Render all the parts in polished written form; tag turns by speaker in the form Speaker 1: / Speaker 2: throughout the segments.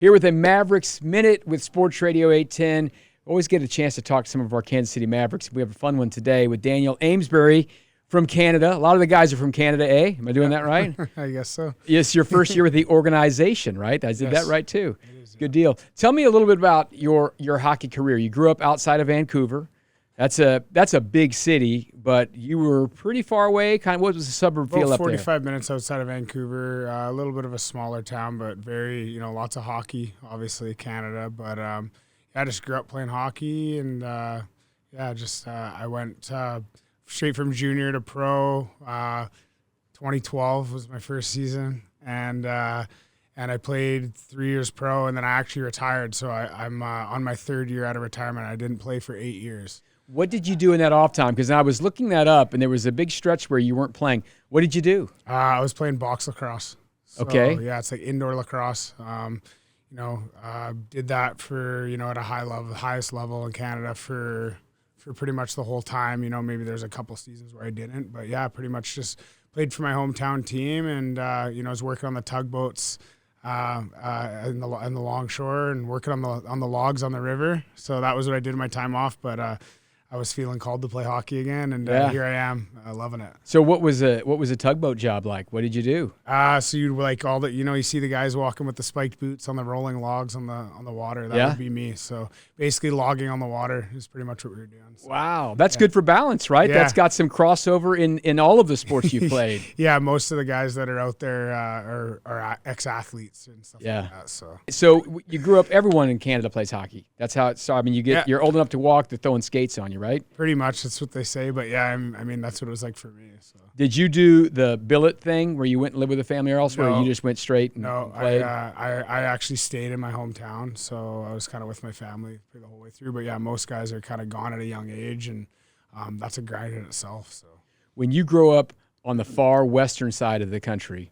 Speaker 1: Here with a Mavericks Minute with Sports Radio 810. Always get a chance to talk to some of our Kansas City Mavericks. We have a fun one today with Daniel Amesbury from Canada. A lot of the guys are from Canada, eh? Am I doing that right?
Speaker 2: I guess so.
Speaker 1: Yes, your first year with the organization, right? I did that right too. Good deal. Tell me a little bit about your hockey career. You grew up outside of Vancouver. That's a big city, but you were pretty far away. Kind of, what was the suburb feel up there?
Speaker 2: 45 minutes outside of Vancouver. A little bit of a smaller town, but very, lots of hockey. Obviously, Canada, but I just grew up playing hockey, and I went straight from junior to pro. 2012 was my first season, and I played 3 years pro, and then I actually retired. So I'm on my third year out of retirement. I didn't play for 8 years.
Speaker 1: What did you do in that off time? Because I was looking that up, and there was a big stretch where you weren't playing. What did you do?
Speaker 2: I was playing box lacrosse. So,
Speaker 1: okay.
Speaker 2: Yeah, it's like indoor lacrosse. Did that for, at a high level, the highest level in Canada for pretty much the whole time. Maybe there's a couple seasons where I didn't, but yeah, pretty much just played for my hometown team, and I was working on the tugboats in the longshore and working on the logs on the river. So that was what I did in my time off, but I was feeling called to play hockey again, and here I am, loving it.
Speaker 1: So what was a tugboat job like? What did you do?
Speaker 2: So you like all the, you see the guys walking with the spiked boots on the rolling logs on the water. That would be me. So basically logging on the water is pretty much what we were doing. So,
Speaker 1: wow, that's good for balance, right? Yeah. That's got some crossover in all of the sports you played.
Speaker 2: Yeah, most of the guys that are out there are ex-athletes and stuff like that.
Speaker 1: So you grew up, everyone in Canada plays hockey. That's how it's, I mean, you're old enough to walk, they're throwing skates on you, right?
Speaker 2: Pretty much, that's what they say. But yeah, that's what it was like for me. So.
Speaker 1: Did you do the billet thing where you went and lived with a family or elsewhere? Or you just went straight and played?
Speaker 2: I actually stayed in my hometown, so I was kind of with my family the whole way through. But yeah, most guys are kind of gone at a young age, and that's a grind in itself. So
Speaker 1: when you grow up on the far western side of the country,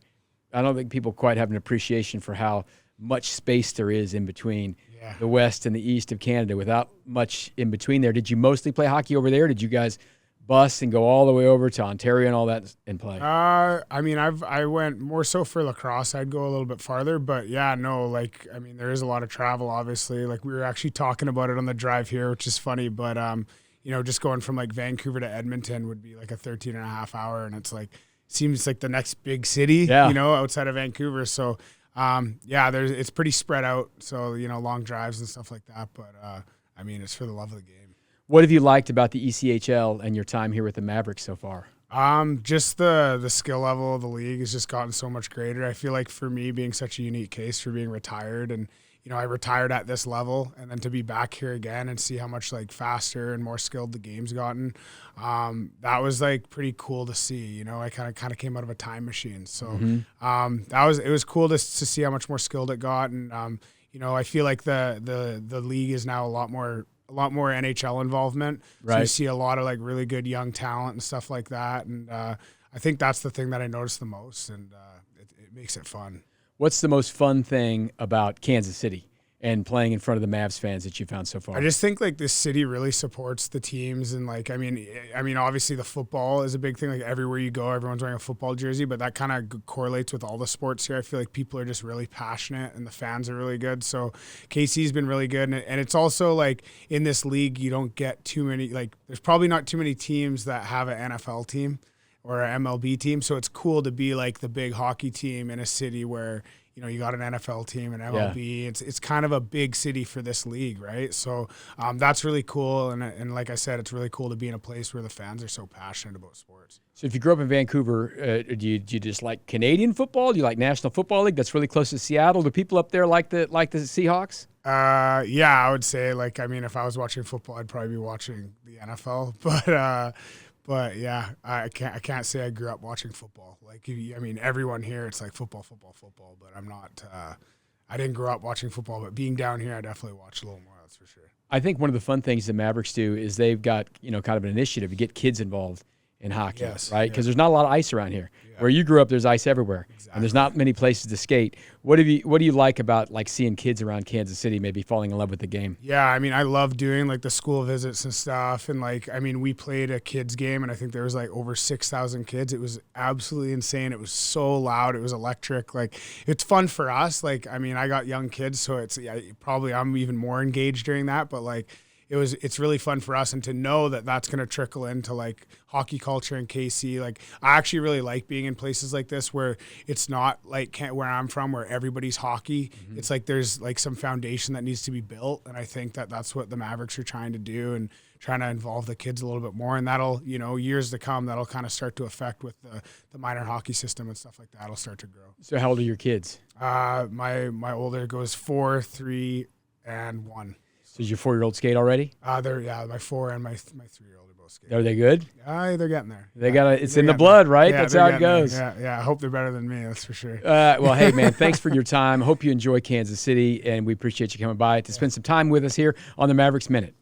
Speaker 1: I don't think people quite have an appreciation for how much space there is in between the west and the east of Canada without much in between there. Did you mostly play hockey over there? Did you guys bus and go all the way over to Ontario and all that and play?
Speaker 2: I went more so for lacrosse. I'd go a little bit farther, but there is a lot of travel, obviously. Like, we were actually talking about it on the drive here, which is funny, but just going from like Vancouver to Edmonton would be like a 13 and a half hour, and it's like, seems like the next big city, outside of Vancouver. So it's pretty spread out. So, long drives and stuff like that. But, it's for the love of the game.
Speaker 1: What have you liked about the ECHL and your time here with the Mavericks so far?
Speaker 2: Just the skill level of the league has just gotten so much greater. I feel like for me, being such a unique case for being retired, and I retired at this level, and then to be back here again and see how much like faster and more skilled the game's gotten, that was like pretty cool to see. I kind of came out of a time machine, so it was cool to see how much more skilled it got, and I feel like the league is now a lot more NHL involvement.
Speaker 1: Right.
Speaker 2: So you see a lot of like really good young talent and stuff like that. And I think that's the thing that I noticed the most, and it makes it fun. What's the most fun thing about Kansas City and playing in front of the Mavs fans that you found so far? I just think like this city really supports the teams, and like, I mean, obviously the football is a big thing. Like everywhere you go, everyone's wearing a football jersey, but that kind of correlates with all the sports here. I feel like people are just really passionate, and the fans are really good. So KC's been really good, and it's also like in this league, you don't get too many, like there's probably not too many teams that have an NFL team or an MLB team. So it's cool to be like the big hockey team in a city where, you got an NFL team and MLB. Yeah. It's kind of a big city for this league, right? So that's really cool. And like I said, it's really cool to be in a place where the fans are so passionate about sports. So if you grew up in Vancouver, do you just like Canadian football? Do you like National Football League? That's really close to Seattle. Do people up there like the Seahawks? Yeah, I would say if I was watching football, I'd probably be watching the NFL. But yeah, I can't say I grew up watching football. Like, everyone here, it's like football. But I'm not. I didn't grow up watching football. But being down here, I definitely watched a little more. That's for sure. I think one of the fun things the Mavericks do is they've got kind of an initiative to get kids involved
Speaker 1: in hockey,
Speaker 2: Yes,
Speaker 1: right? Because there's not a lot of ice around here.
Speaker 2: Yeah.
Speaker 1: Where you grew up, there's ice everywhere,
Speaker 2: Exactly.
Speaker 1: and there's not many places to skate. What do you like about like seeing kids around Kansas City maybe falling in love with the game?
Speaker 2: Yeah, I mean, I love doing like the school visits and stuff, and like, I mean, we played a kids game, and I think there was like over 6,000 kids. It was absolutely insane. It was so loud. It was electric. Like, it's fun for us. Like, I mean, I got young kids, so probably I'm even more engaged during that. But like, it's really fun for us, and to know that that's going to trickle into like hockey culture in KC. Like, I actually really like being in places like this where it's not like where I'm from, where everybody's hockey. Mm-hmm. It's like there's like some foundation that needs to be built, and I think that that's what the Mavericks are trying to do, and trying to involve the kids a little bit more. And that'll, years to come, that'll kind of start to affect with the minor hockey system and stuff like that. It'll start to grow.
Speaker 1: So how old are your kids?
Speaker 2: My older goes 4, 3, and 1.
Speaker 1: Does your 4-year-old skate already?
Speaker 2: My 4 and my 3-year-old are both skating.
Speaker 1: Are they good?
Speaker 2: They're getting there.
Speaker 1: It's in the blood, right?
Speaker 2: Yeah,
Speaker 1: that's how it goes.
Speaker 2: Yeah. I hope they're better than me. That's for sure.
Speaker 1: Well, hey man, thanks for your time. Hope you enjoy Kansas City, and we appreciate you coming by to spend some time with us here on the Mavericks Minute.